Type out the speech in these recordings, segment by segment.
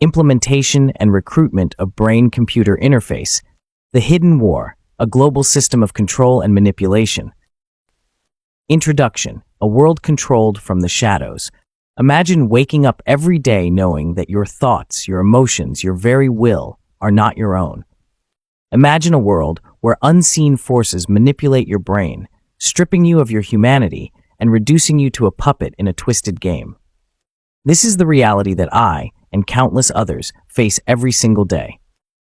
implementation and recruitment of brain-computer interface, the hidden war, a global system of control and manipulation. Introduction, a world controlled from the shadows. Imagine waking up every day knowing that your thoughts, your emotions, your very will are not your own. Imagine a world where unseen forces manipulate your brain, stripping you of your humanity and reducing you to a puppet in a twisted game. This is the reality that I, and countless others, face every single day.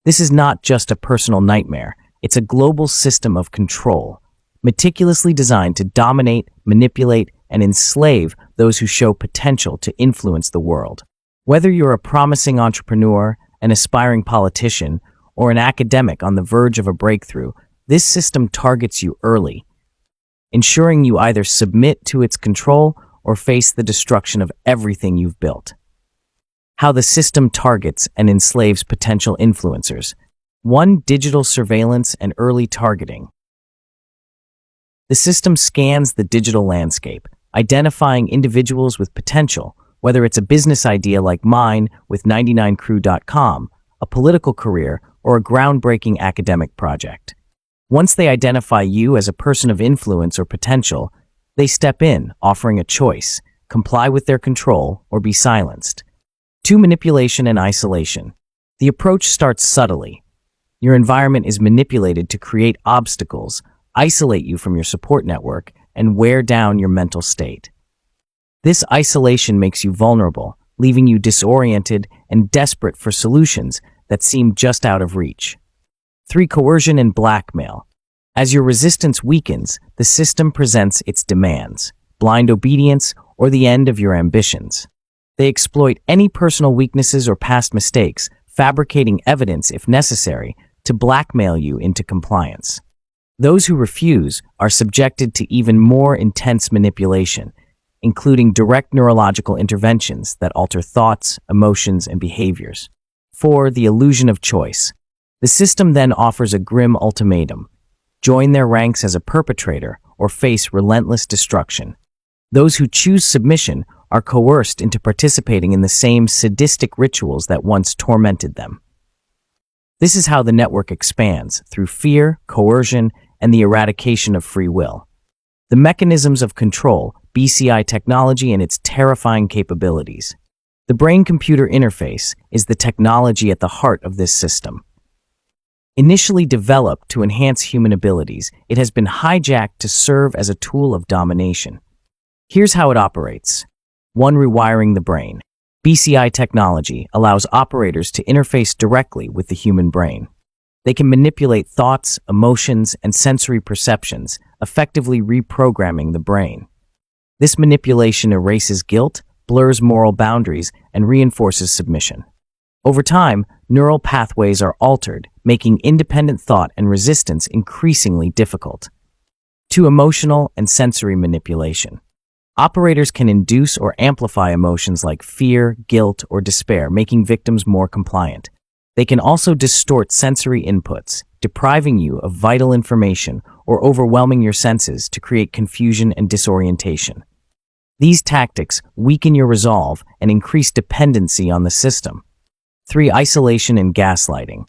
This is not just a personal nightmare, it's a global system of control, meticulously designed to dominate, manipulate, and enslave those who show potential to influence the world. Whether you're a promising entrepreneur, an aspiring politician, or an academic on the verge of a breakthrough, this system targets you early, ensuring you either submit to its control or face the destruction of everything you've built. How the system targets and enslaves potential influencers. 1. Digital surveillance and early targeting. The system scans the digital landscape, identifying individuals with potential, whether it's a business idea like mine with 99crew.com, a political career, or a groundbreaking academic project. Once they identify you as a person of influence or potential, they step in, offering a choice: comply with their control or be silenced. 2. Manipulation and isolation. The approach starts subtly. Your environment is manipulated to create obstacles, isolate you from your support network, and wear down your mental state. This isolation makes you vulnerable, leaving you disoriented and desperate for solutions that seem just out of reach. 3. Coercion and blackmail. As your resistance weakens, the system presents its demands: blind obedience or the end of your ambitions. They exploit any personal weaknesses or past mistakes, fabricating evidence if necessary, to blackmail you into compliance. Those who refuse are subjected to even more intense manipulation, including direct neurological interventions that alter thoughts, emotions, and behaviors. 4. The illusion of choice. The system then offers a grim ultimatum: join their ranks as a perpetrator or face relentless destruction. Those who choose submission are coerced into participating in the same sadistic rituals that once tormented them. This is how the network expands, through fear, coercion, and the eradication of free will. The mechanisms of control, BCI technology and its terrifying capabilities. The brain-computer interface is the technology at the heart of this system. Initially developed to enhance human abilities, it has been hijacked to serve as a tool of domination. Here's how it operates. 1. Rewiring the brain. BCI technology allows operators to interface directly with the human brain. They can manipulate thoughts, emotions, and sensory perceptions, effectively reprogramming the brain. This manipulation erases guilt, blurs moral boundaries, and reinforces submission. Over time, neural pathways are altered, making independent thought and resistance increasingly difficult. 2. Emotional and sensory manipulation. Operators can induce or amplify emotions like fear, guilt, or despair, making victims more compliant. They can also distort sensory inputs, depriving you of vital information or overwhelming your senses to create confusion and disorientation. These tactics weaken your resolve and increase dependency on the system. 3. Isolation and gaslighting.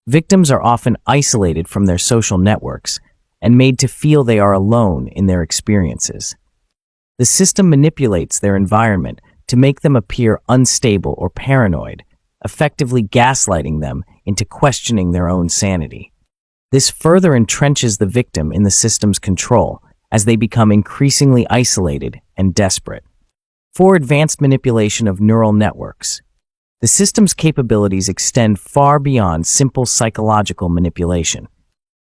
Victims are often isolated from their social networks and made to feel they are alone in their experiences. The system manipulates their environment to make them appear unstable or paranoid, effectively gaslighting them into questioning their own sanity. This further entrenches the victim in the system's control as they become increasingly isolated and desperate. 4. Advanced manipulation of neural networks. The system's capabilities extend far beyond simple psychological manipulation.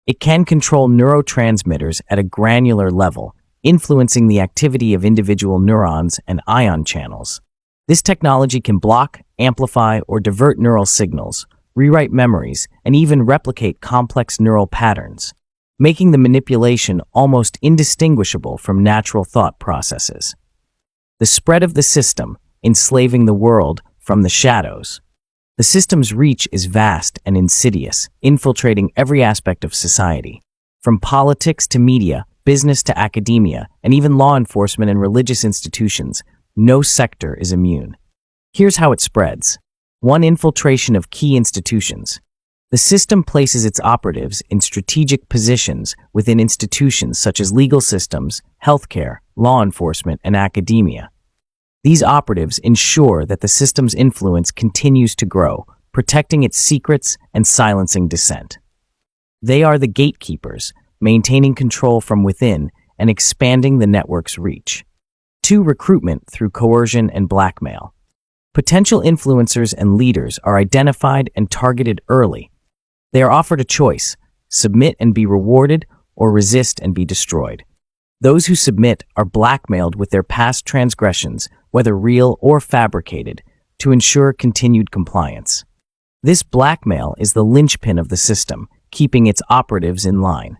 It can control neurotransmitters at a granular level, influencing the activity of individual neurons and ion channels. This technology can block, amplify, or divert neural signals, rewrite memories, and even replicate complex neural patterns, making the manipulation almost indistinguishable from natural thought processes. The spread of the system, enslaving the world from the shadows. The system's reach is vast and insidious, infiltrating every aspect of society. From politics to media, business to academia, and even law enforcement and religious institutions, no sector is immune. Here's how it spreads. 1. Infiltration of key institutions. The system places its operatives in strategic positions within institutions such as legal systems, healthcare, law enforcement, and academia. These operatives ensure that the system's influence continues to grow, protecting its secrets and silencing dissent. They are the gatekeepers, maintaining control from within and expanding the network's reach. 2. Recruitment through coercion and blackmail. Potential influencers and leaders are identified and targeted early. They are offered a choice: submit and be rewarded, or resist and be destroyed. Those who submit are blackmailed with their past transgressions, whether real or fabricated, to ensure continued compliance. This blackmail is the linchpin of the system, keeping its operatives in line.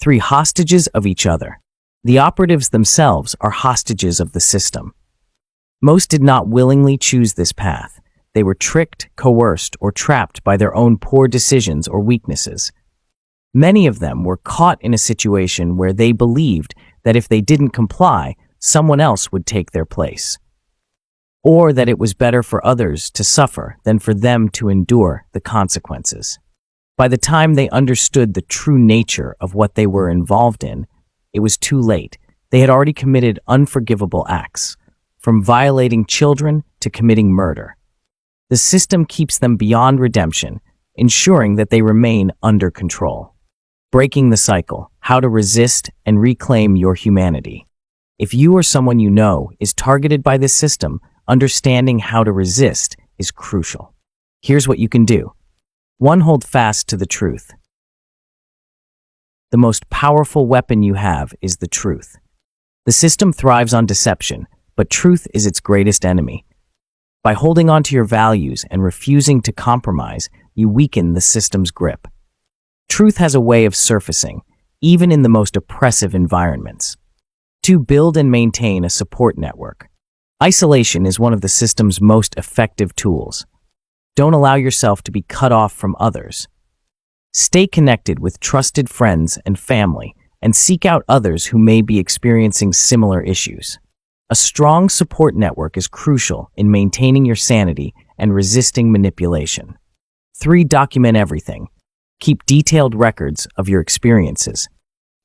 3. Hostages of each other. The operatives themselves are hostages of the system. Most did not willingly choose this path. They were tricked, coerced, or trapped by their own poor decisions or weaknesses. Many of them were caught in a situation where they believed that if they didn't comply, someone else would take their place, or that it was better for others to suffer than for them to endure the consequences. By the time they understood the true nature of what they were involved in, it was too late. They had already committed unforgivable acts, from violating children to committing murder. The system keeps them beyond redemption, ensuring that they remain under control. Breaking the cycle: how to resist and reclaim your humanity. If you or someone you know is targeted by this system, understanding how to resist is crucial. Here's what you can do. 1. Hold fast to the truth. The most powerful weapon you have is the truth. The system thrives on deception, but truth is its greatest enemy. By holding on to your values and refusing to compromise, you weaken the system's grip. Truth has a way of surfacing, even in the most oppressive environments. 2. Build and maintain a support network. Isolation is one of the system's most effective tools. Don't allow yourself to be cut off from others. Stay connected with trusted friends and family, and seek out others who may be experiencing similar issues. A strong support network is crucial in maintaining your sanity and resisting manipulation. 3. Document everything. Keep detailed records of your experiences.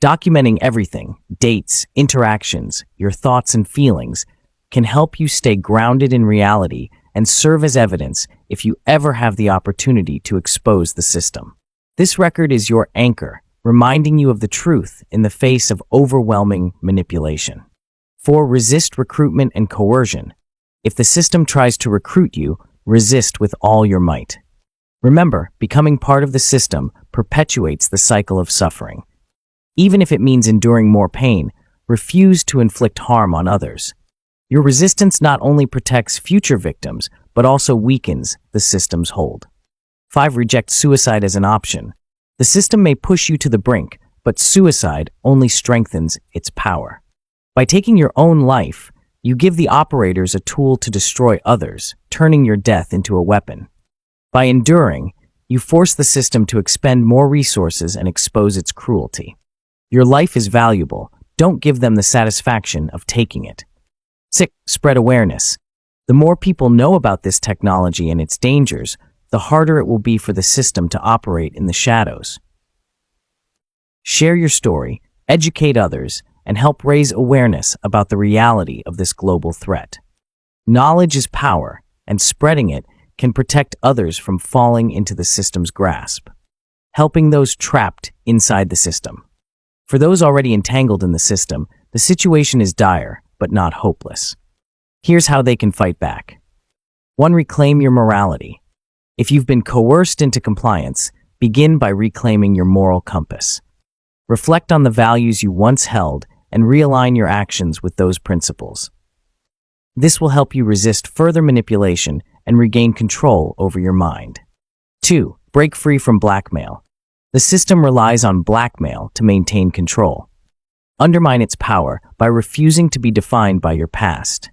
Documenting everything, dates, interactions, your thoughts and feelings, can help you stay grounded in reality and serve as evidence if you ever have the opportunity to expose the system. This record is your anchor, reminding you of the truth in the face of overwhelming manipulation. 4. Resist recruitment and coercion. If the system tries to recruit you, resist with all your might. Remember, becoming part of the system perpetuates the cycle of suffering. Even if it means enduring more pain, refuse to inflict harm on others. Your resistance not only protects future victims, but also weakens the system's hold. 5. Reject suicide as an option. The system may push you to the brink, but suicide only strengthens its power. By taking your own life, you give the operators a tool to destroy others, turning your death into a weapon. By enduring, you force the system to expend more resources and expose its cruelty. Your life is valuable. Don't give them the satisfaction of taking it. 6. Spread awareness. The more people know about this technology and its dangers, the harder it will be for the system to operate in the shadows. Share your story, educate others, and help raise awareness about the reality of this global threat. Knowledge is power, and spreading it can protect others from falling into the system's grasp, helping those trapped inside the system. For those already entangled in the system, the situation is dire, but not hopeless. Here's how they can fight back. 1. Reclaim your morality. If you've been coerced into compliance, begin by reclaiming your moral compass. Reflect on the values you once held and realign your actions with those principles. This will help you resist further manipulation and regain control over your mind. 2. Break free from blackmail. The system relies on blackmail to maintain control. Undermine its power by refusing to be defined by your past.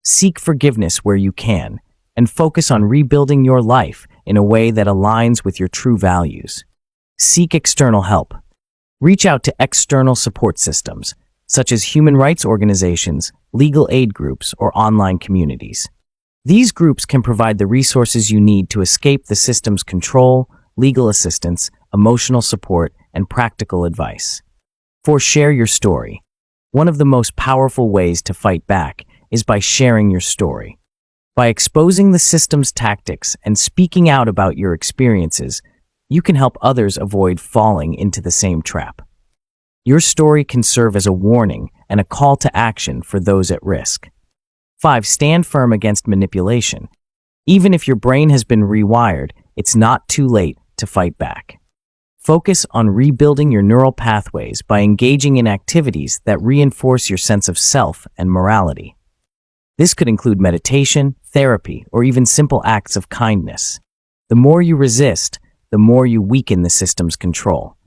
Seek forgiveness where you can, and focus on rebuilding your life in a way that aligns with your true values. Seek external help. Reach out to external support systems, such as human rights organizations, legal aid groups, or online communities. These groups can provide the resources you need to escape the system's control, legal assistance, emotional support, and practical advice. 4. Share your story. One of the most powerful ways to fight back is by sharing your story. By exposing the system's tactics and speaking out about your experiences, you can help others avoid falling into the same trap. Your story can serve as a warning and a call to action for those at risk. 5. Stand firm against manipulation. Even if your brain has been rewired, it's not too late to fight back. Focus on rebuilding your neural pathways by engaging in activities that reinforce your sense of self and morality. This could include meditation, therapy, or even simple acts of kindness. The more you resist, the more you weaken the system's control.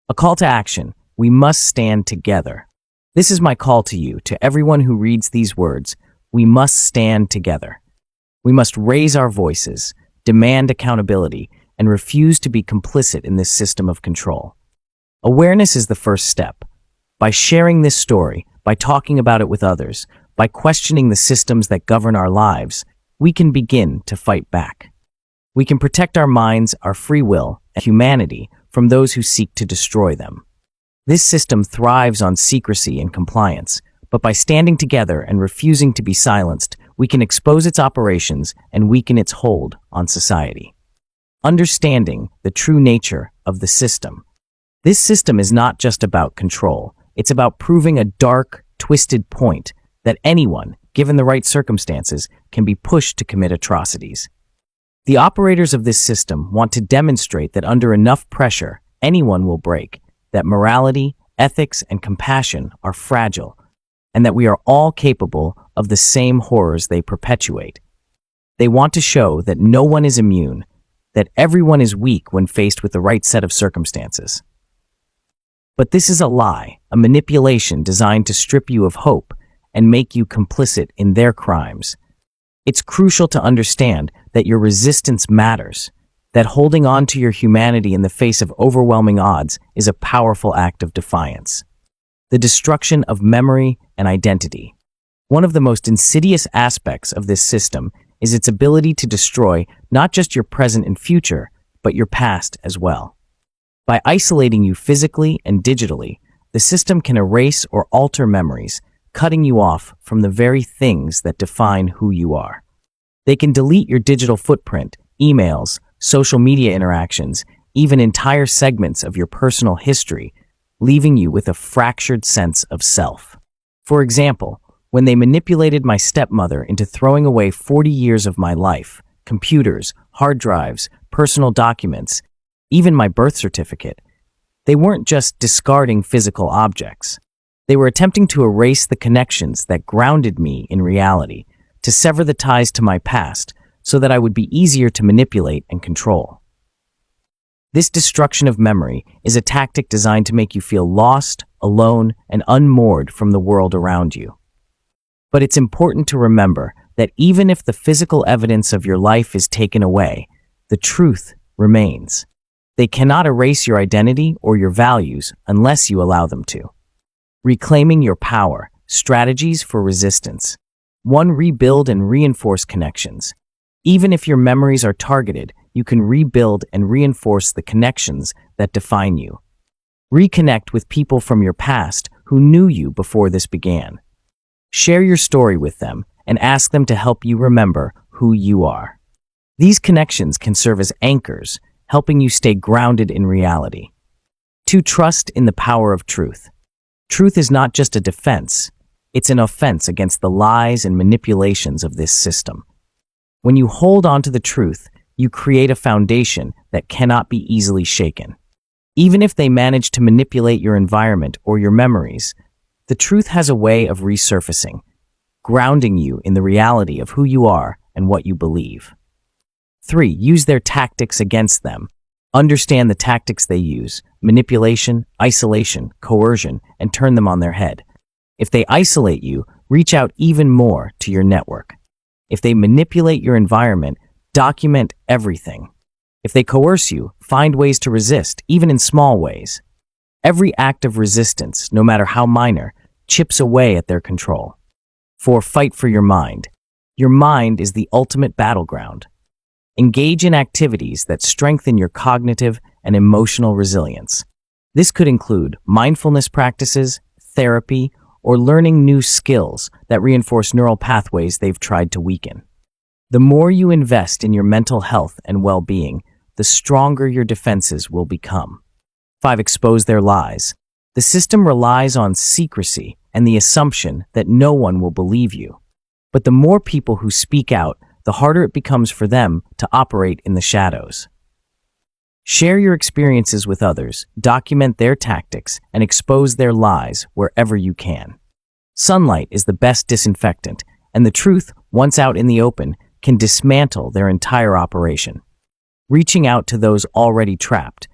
A call to action: we must stand together. This is my call to you, to everyone who reads these words. We must stand together. We must raise our voices, demand accountability, and refuse to be complicit in this system of control. Awareness is the first step. By sharing this story, by talking about it with others, by questioning the systems that govern our lives, we can begin to fight back. We can protect our minds, our free will, and humanity from those who seek to destroy them. This system thrives on secrecy and compliance, but by standing together and refusing to be silenced, we can expose its operations and weaken its hold on society. Understanding the true nature of the system. This system is not just about control. It's about proving a dark, twisted point that anyone, given the right circumstances, can be pushed to commit atrocities. The operators of this system want to demonstrate that under enough pressure, anyone will break, that morality, ethics, and compassion are fragile, and that we are all capable of the same horrors they perpetuate. They want to show that no one is immune, that everyone is weak when faced with the right set of circumstances. But this is a lie, a manipulation designed to strip you of hope and make you complicit in their crimes. It's crucial to understand that your resistance matters, that holding on to your humanity in the face of overwhelming odds is a powerful act of defiance. The destruction of memory and identity. One of the most insidious aspects of this system is its ability to destroy not just your present and future, but your past as well. By isolating you physically and digitally, the system can erase or alter memories, cutting you off from the very things that define who you are. They can delete your digital footprint, emails, social media interactions, even entire segments of your personal history, leaving you with a fractured sense of self. For example, when they manipulated my stepmother into throwing away 40 years of my life, computers, hard drives, personal documents, even my birth certificate, they weren't just discarding physical objects. They were attempting to erase the connections that grounded me in reality, to sever the ties to my past so that I would be easier to manipulate and control. This destruction of memory is a tactic designed to make you feel lost, alone, and unmoored from the world around you. But it's important to remember that even if the physical evidence of your life is taken away, the truth remains. They cannot erase your identity or your values unless you allow them to. Reclaiming your power, strategies for resistance. 1. Rebuild and reinforce connections. Even if your memories are targeted, you can rebuild and reinforce the connections that define you. Reconnect with people from your past who knew you before this began. Share your story with them and ask them to help you remember who you are. These connections can serve as anchors, helping you stay grounded in reality. 2. Trust in the power of truth. Truth is not just a defense, it's an offense against the lies and manipulations of this system. When you hold on to the truth, you create a foundation that cannot be easily shaken. Even if they manage to manipulate your environment or your memories, the truth has a way of resurfacing, grounding you in the reality of who you are and what you believe. 3. Use their tactics against them. Understand the tactics they use: manipulation, isolation, coercion, and turn them on their head. If they isolate you, reach out even more to your network. If they manipulate your environment, document everything. If they coerce you, find ways to resist, even in small ways. Every act of resistance, no matter how minor, chips away at their control. 4. Fight for your mind. Your mind is the ultimate battleground. Engage in activities that strengthen your cognitive and emotional resilience. This could include mindfulness practices, therapy, or learning new skills that reinforce neural pathways they've tried to weaken. The more you invest in your mental health and well-being, the stronger your defenses will become. 5. Expose their lies. The system relies on secrecy and the assumption that no one will believe you. But the more people who speak out, the harder it becomes for them to operate in the shadows. Share your experiences with others, document their tactics, and expose their lies wherever you can. Sunlight is the best disinfectant, and the truth, once out in the open, can dismantle their entire operation. Reaching out to those already trapped.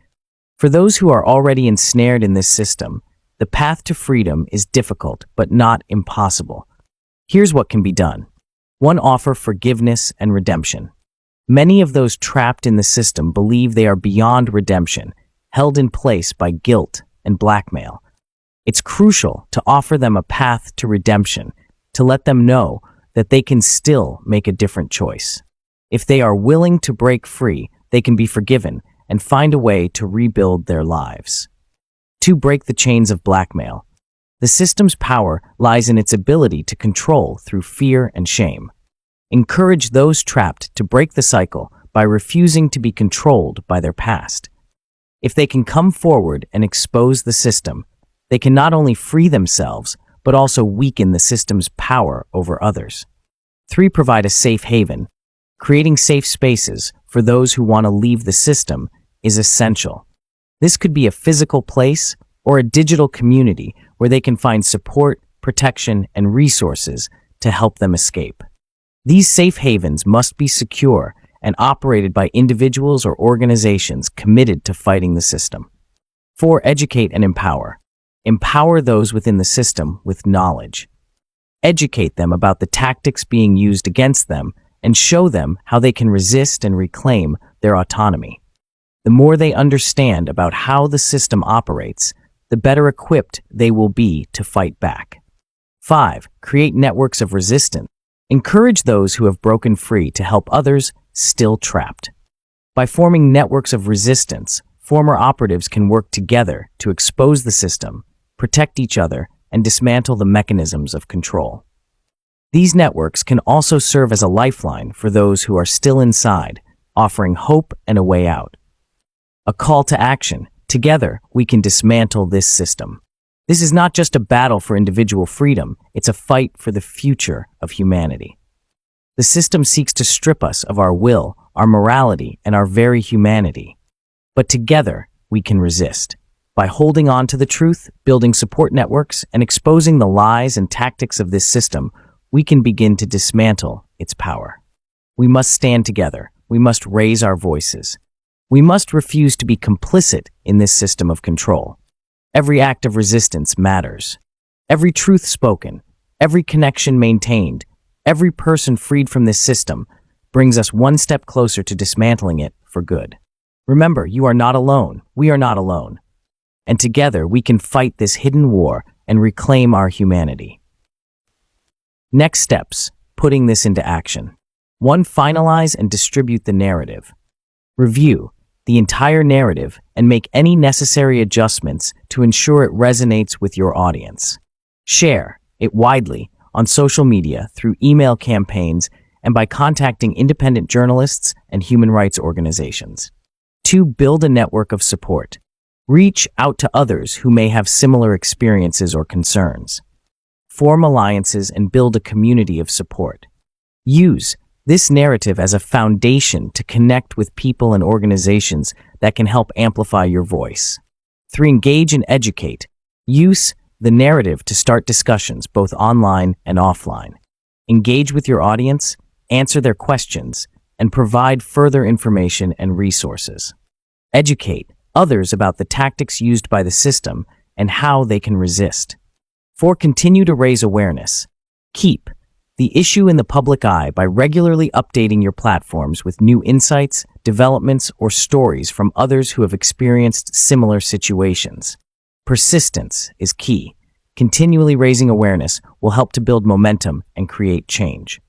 For those who are already ensnared in this system, the path to freedom is difficult but not impossible. Here's what can be done. 1. Offer forgiveness and redemption. Many of those trapped in the system believe they are beyond redemption, held in place by guilt and blackmail. It's crucial to offer them a path to redemption, to let them know that they can still make a different choice. If they are willing to break free, they can be forgiven and find a way to rebuild their lives. 2. Break the chains of blackmail. The system's power lies in its ability to control through fear and shame. Encourage those trapped to break the cycle by refusing to be controlled by their past. If they can come forward and expose the system, they can not only free themselves, but also weaken the system's power over others. 3. Provide a safe haven. Creating safe spaces for those who want to leave the system is essential. This could be a physical place or a digital community where they can find support, protection, and resources to help them escape. These safe havens must be secure and operated by individuals or organizations committed to fighting the system. 4. Educate and empower. Empower those within the system with knowledge. Educate them about the tactics being used against them and show them how they can resist and reclaim their autonomy. The more they understand about how the system operates, the better equipped they will be to fight back. 5. Create networks of resistance. Encourage those who have broken free to help others still trapped. By forming networks of resistance, former operatives can work together to expose the system, protect each other, and dismantle the mechanisms of control. These networks can also serve as a lifeline for those who are still inside, offering hope and a way out. A call to action. Together, we can dismantle this system. This is not just a battle for individual freedom, it's a fight for the future of humanity. The system seeks to strip us of our will, our morality, and our very humanity. But together, we can resist. By holding on to the truth, building support networks, and exposing the lies and tactics of this system, we can begin to dismantle its power. We must stand together. We must raise our voices. We must refuse to be complicit in this system of control. Every act of resistance matters. Every truth spoken, every connection maintained, every person freed from this system brings us one step closer to dismantling it for good. Remember, you are not alone. We are not alone. And together we can fight this hidden war and reclaim our humanity. Next steps, putting this into action. 1. Finalize and distribute the narrative. Review the entire narrative and make any necessary adjustments to ensure it resonates with your audience. Share it widely on social media, through email campaigns, and by contacting independent journalists and human rights organizations. 2. Build a network of support. Reach out to others who may have similar experiences or concerns. Form alliances and build a community of support. Use this narrative as a foundation to connect with people and organizations that can help amplify your voice. 3. Engage and educate. Use the narrative to start discussions both online and offline. Engage with your audience, answer their questions, and provide further information and resources. Educate others about the tactics used by the system and how they can resist. 4. Continue to raise awareness. Keep the issue in the public eye by regularly updating your platforms with new insights, developments, or stories from others who have experienced similar situations. Persistence is key. Continually raising awareness will help to build momentum and create change.